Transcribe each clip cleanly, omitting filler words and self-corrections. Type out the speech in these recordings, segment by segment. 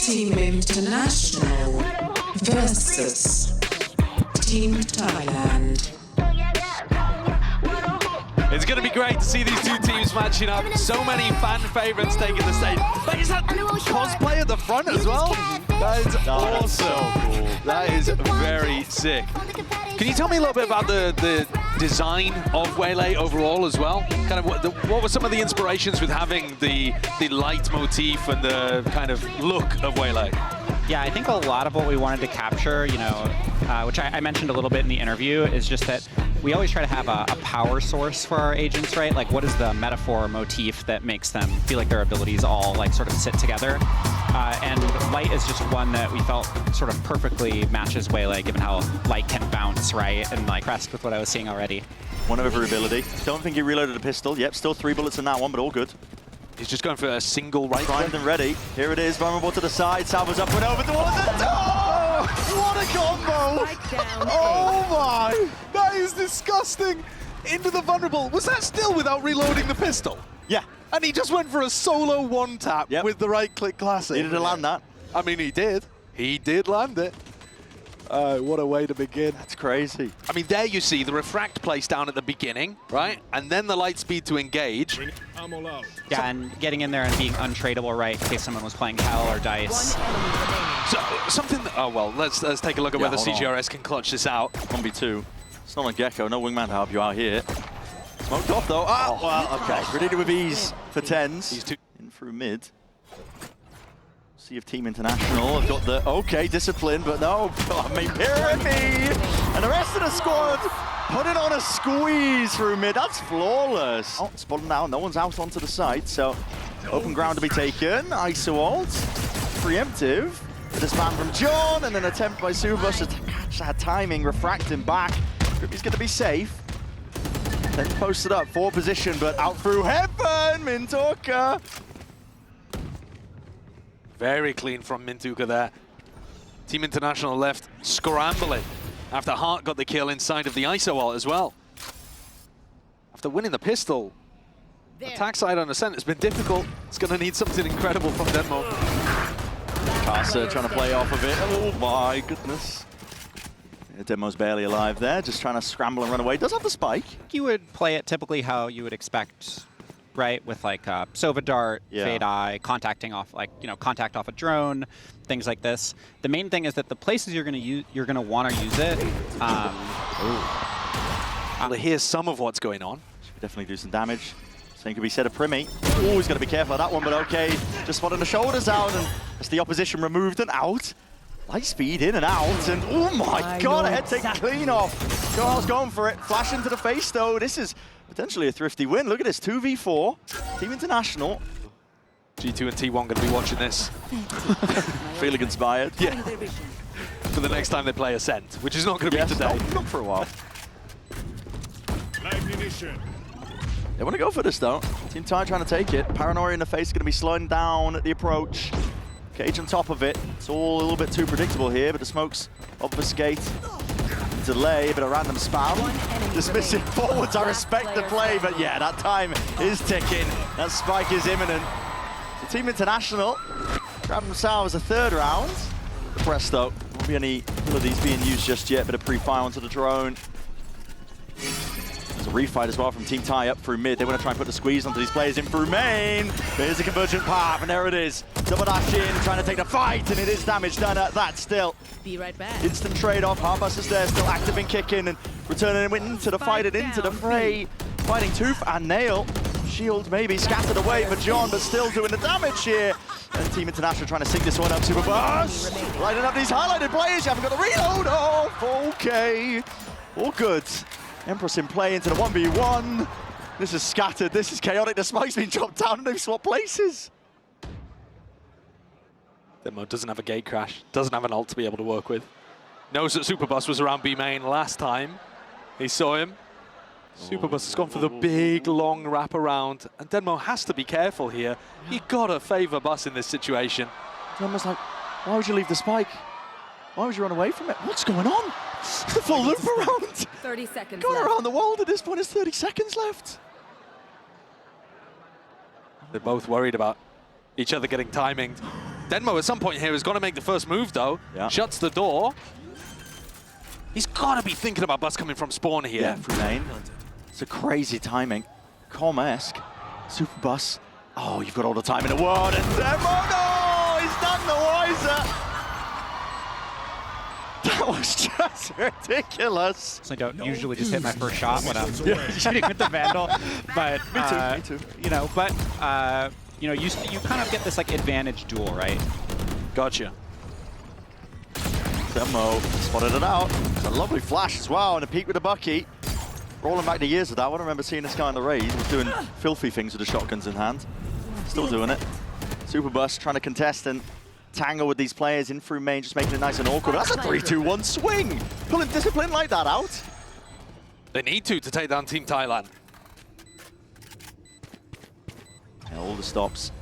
Team International versus Team Thailand. It's going to be great to see these two teams matching up. So many fan favorites taking the stage. But is that cosplay at the front as well? That is awesome. That is very sick. Can you tell me a little bit about the design of WAYLAY overall as well? Kind of what were some of the inspirations with having the light motif and the kind of look of WAYLAY? Yeah, I think a lot of what we wanted to capture, you know, which I mentioned a little bit in the interview, is just that we always try to have a power source for our agents, right? Like, what is the metaphor or motif that makes them feel like their abilities all like sort of sit together? And light is just one that we felt sort of perfectly matches WAYLAY, given how light can bounce, right? And like, impressed with what I was seeing already. One of every ability. Don't think he reloaded a pistol. Yep, still 3 bullets in that one, but all good. He's just going for a single right click. Primed and ready. Here it is, vulnerable to the side. Salva's up and over towards the door! What a combo! Oh my! That is disgusting! Into the vulnerable. Was that still without reloading the pistol? Yeah. And he just went for a solo one-tap with the right-click classic. Needed to land that. I mean, he did. He did land it. What a way to begin. That's crazy. I mean, there you see the refract place down at the beginning, right? And then the light speed to engage. Yeah, and getting in there and being untradeable, right, in case someone was playing Hell or Dice. So, something... Oh, well, let's take a look at whether CGRS can clutch this out. 1v2. It's not a Gecko. No wingman to help you out here. Smoked off, though. Ah, well, okay. Ready with ease for TENZ. These two in through mid. See if Team International have got the, okay, discipline, but no, I mean, Pyramid! And the rest of the squad putting on a squeeze through mid. That's flawless. Oh, spotting out. No one's out onto the side, so open ground to be taken. ISO ult, preemptive. The spam from John, and an attempt by SUPERBASS to catch that timing, refract him back. He's going to be safe. Then posted up, 4 position, but out through heaven, Mintoka. Very clean from Mintuka there. Team International left scrambling after Hart got the kill inside of the ISO ult as well. After winning the pistol, attack side on Ascent has been difficult. It's going to need something incredible from Denmo. Casa trying to play off of it. Oh my goodness. Yeah, Denmo's barely alive there, just trying to scramble and run away. Does have the spike. You would play it typically how you would expect, right, with like Sova Dart, Fade Eye, contacting off, like, you know, contact off a drone, things like this. The main thing is that the places you're going to use, you're going to want to use it. Here's some of what's going on. Should definitely do some damage. Same could be said of Primi. Oh, he's got to be careful of that one, but okay. Just spotting the shoulders out, and as the opposition removed and out. Light speed in and out, and oh my god, a head take clean off. Charles going for it. Flash into the face, though. This is potentially a thrifty win. Look at this, 2v4. Team International. G2 and T1 going to be watching this. Feeling inspired. Yeah. For the next time they play Ascent, which is not going to be today. Not for a while. They want to go for this, though. Team Thai trying to take it. Paranoia in the face is going to be slowing down at the approach. Cage on top of it. It's all a little bit too predictable here, but the smokes obfuscate. Delay, a bit of random spam. Dismissing forwards, I respect the play, but yeah, that time is ticking. That spike is imminent. So Team International grab themselves a 3rd round. Presto. Won't be any of these being used just yet, but a pre-fire onto the drone. There's a refight as well from Team Thai up through mid. They want to try and put the squeeze onto these players in through main. There's a convergent path, and there it is. Double dash in, trying to take the fight, and it is damage done at that still. Be right back. Instant trade-off, Harbus is there, still active and kicking, and returning into the fight and into the fray. Fighting tooth and nail. Shield maybe scattered away for John, but still doing the damage here. And Team International trying to sync this one up. SUPERBASS lighting up these highlighted players. You haven't got the reload. Oh, okay. All good. Empress in play into the 1v1. This is scattered. This is chaotic. The spike's been dropped down and they've swapped places. Denmo doesn't have a gate crash, doesn't have an ult to be able to work with. Knows that SUPERBASS was around B main last time. He saw him. SUPERBASS has gone for the big, long wraparound, and Denmo has to be careful here. You gotta favor Bus in this situation. It's almost like, why would you leave the spike? Why would you run away from it? What's going on? The full loop around. 30 seconds Going left. around the world at this point. There's 30 seconds left. They're both worried about each other getting timing. Denmo at some point here has got to make the first move, though. Yeah. Shuts the door. He's got to be thinking about Bus coming from spawn here. Yeah, through lane. It's a crazy timing. Com-esque. SUPERBASS. Oh, you've got all the time in the world, and Denmo, no! He's none the wiser! That was just ridiculous. So I don't usually just hit my first shot when I'm shooting with the Vandal, but Me too. you know, but you know, you kind of get this like advantage duel, right? Gotcha. Denmo spotted it out. It's a lovely flash as well, and a peek with the Bucky. Rolling back the years of that, I don't remember seeing this guy on the raid. He was doing filthy things with the shotguns in hand. Still doing it. SUPERBASS trying to contest and tangle with these players in through main, just making it nice and awkward. That's a 3-2-1 swing! Pulling discipline like that out. They need to take down Team Thailand. Yeah, all the stops.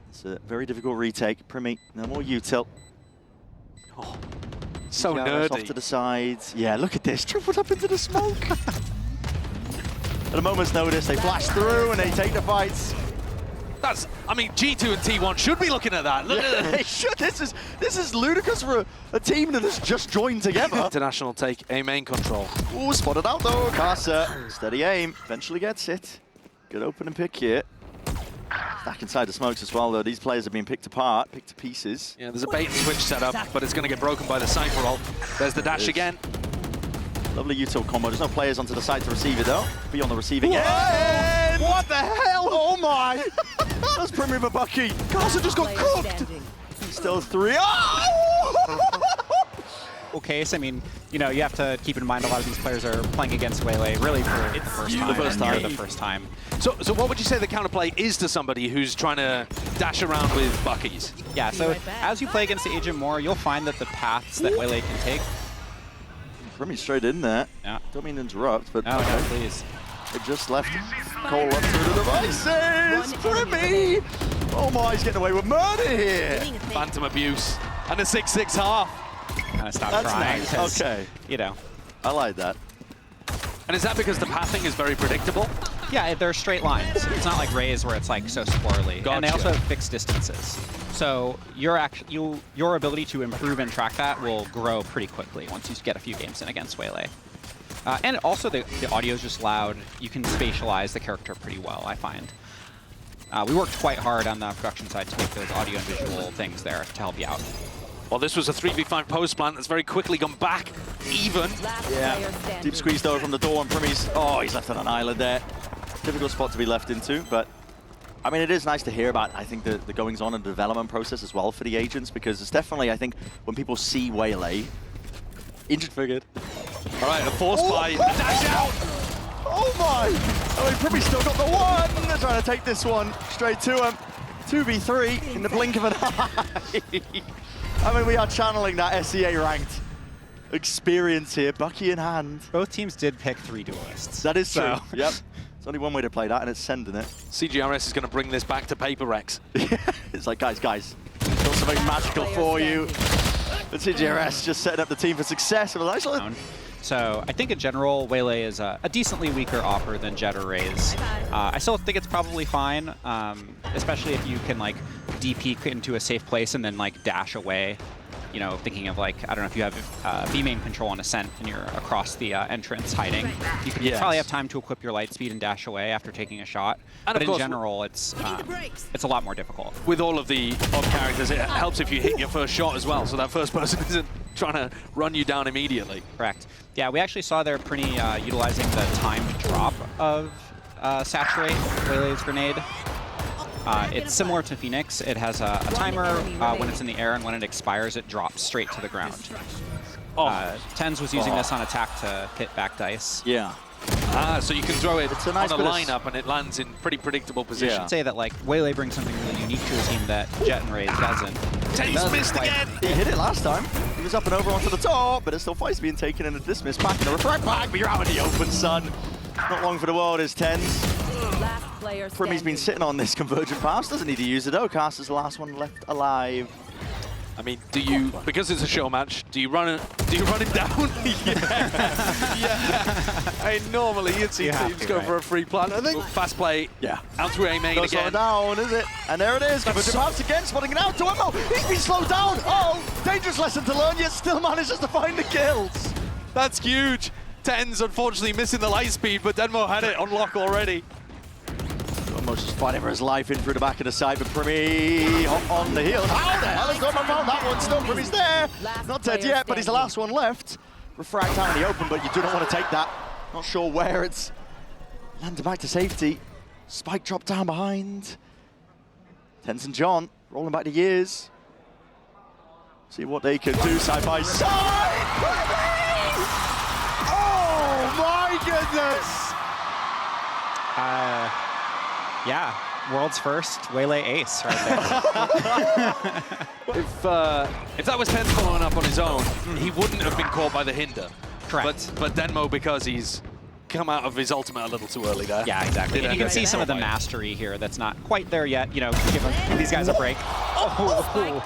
It's a very difficult retake. Primi, no more util. Oh, so TRS off nerdy. to the sides. Yeah, look at this. Tripled up into the smoke. At a moment's notice, they flash through and they take the fights. That's, I mean, G2 and T1 should be looking at that. Look at They should. This is ludicrous for a team that has just joined together. International take a main control. Ooh, spotted out though. Casa, steady aim, eventually gets it. Good open and pick here. Back inside the smokes as well though. These players are being picked apart, picked to pieces. Yeah, there's a bait and switch set up, but it's going to get broken by the Cypher ult. There's the dash again. Lovely util combo. There's no players onto the side to receive it though. Be on the receiving end. What the hell? Oh my! That's Premier Bucky. Casa just got cooked. Still 3. Oh! Case, I mean, you know, you have to keep in mind a lot of these players are playing against WAYLAY really for the first time. The first time. So what would you say the counterplay is to somebody who's trying to dash around with Buckies? Yeah, so as you play against the agent more, you'll find that the paths that WAYLAY can take. Primi straight in there. Yeah. Don't mean to interrupt, but No, no, please. it just left Cole up through the devices. Primi! Oh my, he's getting away with murder here. Phantom abuse. And a 6-6 half. Kind of stop That's trying. nice. 'Cause, Okay. You know. I like that. And is that because the pathing is very predictable? Yeah, they're straight lines. It's not like Rays where it's like so squirrely. And they Gotcha. also have fixed distances. So your ability to improve and track that will grow pretty quickly once you get a few games in against WAYLAY. And also the audio is just loud. You can spatialize the character pretty well, I find. We worked quite hard on the production side to make those audio and visual things there to help you out. Well, this was a 3v5 post plant that's very quickly gone back even. Yeah. Deep squeeze though from the door, and Primi's, oh, he's left on an island there. Difficult spot to be left into, but I mean, it is nice to hear about, I think, the goings on and the development process as well for the agents, because it's definitely, I think, when people see WAYLAY, injured figured. All right, a force buy, a dash out. Oh my! I mean, Primi's still got the one. They're trying to take this one straight to him. 2v3 in the blink of an eye. I mean, we are channeling that SEA ranked experience here, Bucky in hand. Both teams did pick 3 duelists. That is true. So. Yep. There's only one way to play that, and it's sending it. CGRS is going to bring this back to Paper Rex. It's like, guys, got something magical for you. The CGRS just setting up the team for success. So I think in general, WAYLAY is a decently weaker offer than Jet or Raze. I still think it's probably fine, especially if you can like DP into a safe place and then like dash away. You know, thinking of like, I don't know if you have B-main control on Ascent and you're across the entrance hiding. You can probably have time to equip your light speed and dash away after taking a shot. And but of course, in general, it's a lot more difficult. With all of the odd characters, it helps if you hit your first shot as well, so that first person isn't trying to run you down immediately. Correct. Yeah, we actually saw there Prinny utilizing the timed drop of Saturate, WAYLAY's grenade. It's similar to Phoenix. It has a timer when it's in the air, and when it expires, it drops straight to the ground. TENZ was using this on attack to hit back dice. Yeah. So you can throw it It's a nice on a bit of lineup, and it lands in pretty predictable position. I'd say that like WAYLAY brings something really unique to a team that Jet and Raze doesn't. TENZ missed again! He hit it last time. He was up and over onto the top, but it still fights being taken in a dismiss. Back in the refract back, but you're out in the open, son. Not long for the world is TENZ. Primi's been sitting on this convergent pass. Doesn't need to use it though. Caster's the last one left alive. I mean, do you, because it's a show match, do you run it down? Yeah. I mean, normally you'd see teams go for a free plant. I think fast play. Yeah. Out to A main Don't slow again. it down, is it? And there it is. Give it to Mouse again, spotting it out to Emmo. He's been slowed down. Oh, dangerous lesson to learn, yet still manages to find the kills. That's huge. TENZ unfortunately missing the light speed, but Denmo had it on lock already. Almost just fighting for his life in through the back of the side, but Primi on the heel. How the hell has Dortmund found that one? Still, Primi's there. Not dead yet, but he's the last one left. Refract out in the open, but you do not want to take that. Not sure where it's landed back to safety. Spike dropped down behind. TENZ and John rolling back the years. See what they can do side by side. Oh my goodness! Yeah, world's first WAYLAY ace right there. If that was TENZ following up on his own, he wouldn't have been caught by the hinder. Correct. But Denmo, because he's come out of his ultimate a little too early there. Yeah, exactly. And you can see some of the mastery here that's not quite there yet. You know, give these guys a break.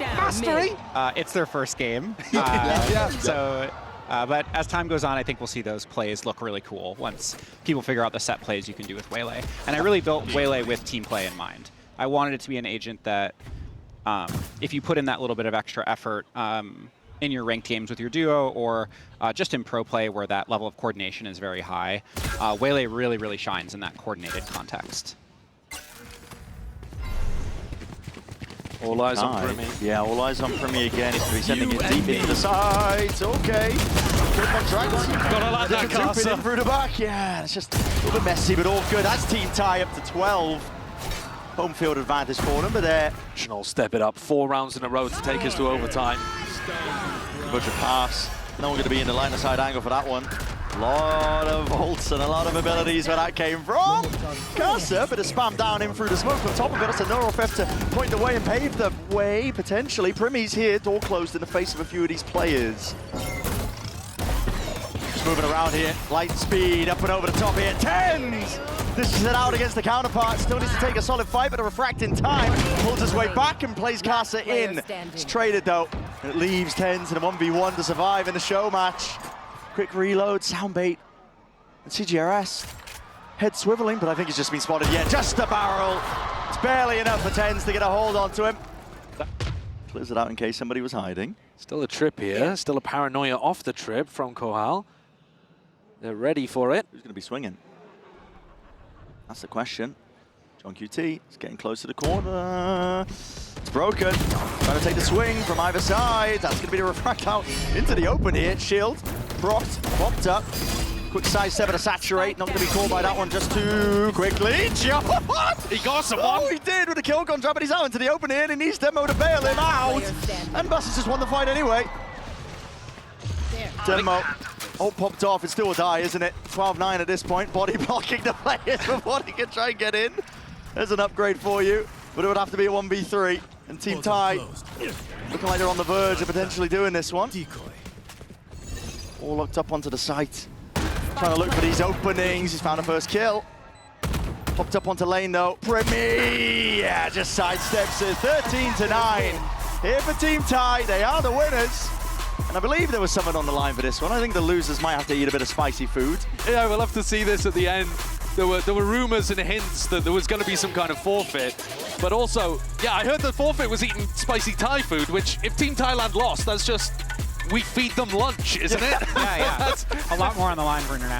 Mastery? It's their first game. So, but as time goes on, I think we'll see those plays look really cool once people figure out the set plays you can do with WAYLAY. And I really built WAYLAY with team play in mind. I wanted it to be an agent that, if you put in that little bit of extra effort in your ranked games with your duo or just in pro play where that level of coordination is very high, WAYLAY really, really shines in that coordinated context. All eyes on Primi. Yeah, all eyes on Primi again. He's going to be sending it deep into the sides. Okay. Good contract. Gotta like that, Casa. Through the back. Yeah, it's just a little bit messy, but all good. That's team tie up to 12. Home field advantage for them, but there. Schnall step it up. 4 rounds in a row to take us to overtime. Butcher pass. No one going to be in the line of sight angle for that one. A lot of volts and a lot of abilities where that came from. Casa, bit of spam down in through the smoke on top of it. It's a neural theft to point the way and pave the way, potentially. Primi's here, door closed in the face of a few of these players. Just moving around here, light speed, up and over the top here. TENZ! Dishes it out against the counterpart. Still needs to take a solid fight, but a refract in time. Pulls his way back and plays Casa in. It's traded though. It leaves TENZ in a 1v1 to survive in the show match. Quick reload, soundbait, and CGRS. Head swiveling, but I think he's just been spotted yet. Just a barrel. It's barely enough for TENZ to get a hold onto him. Clears it out in case somebody was hiding. Still a trip here. Still a paranoia off the trip from Kohal. They're ready for it. Who's going to be swinging? That's the question. John QT is getting close to the corner. It's broken. Trying to take the swing from either side. That's going to be the refract out into the open here. Shield, propped, popped up. Quick side step to saturate. Not going to be called by that one just too quickly. John! He got someone. Oh, he did with the kill contract, but he's out into the open here and he needs Denmo to bail him out. And Buster's just won the fight anyway. Denmo. Oh, popped off. It's still a die, isn't it? 12-9 at this point. Body blocking the players before he can try and get in. There's an upgrade for you, but it would have to be a 1v3. And Team Ty looking like they're on the verge of potentially doing this one. All locked up onto the site. Trying to look for these openings. He's found a first kill. Popped up onto lane though. Primi! Yeah, just sidesteps it. 13-9. Here for Team Ty. They are the winners. And I believe there was someone on the line for this one. I think the losers might have to eat a bit of spicy food. Yeah, we'll have to see this at the end. There were rumors and hints that there was going to be some kind of forfeit. But also, yeah, I heard the forfeit was eating spicy Thai food, which if Team Thailand lost, that's just, we feed them lunch, isn't it? Yeah. That's a lot more on the line for international.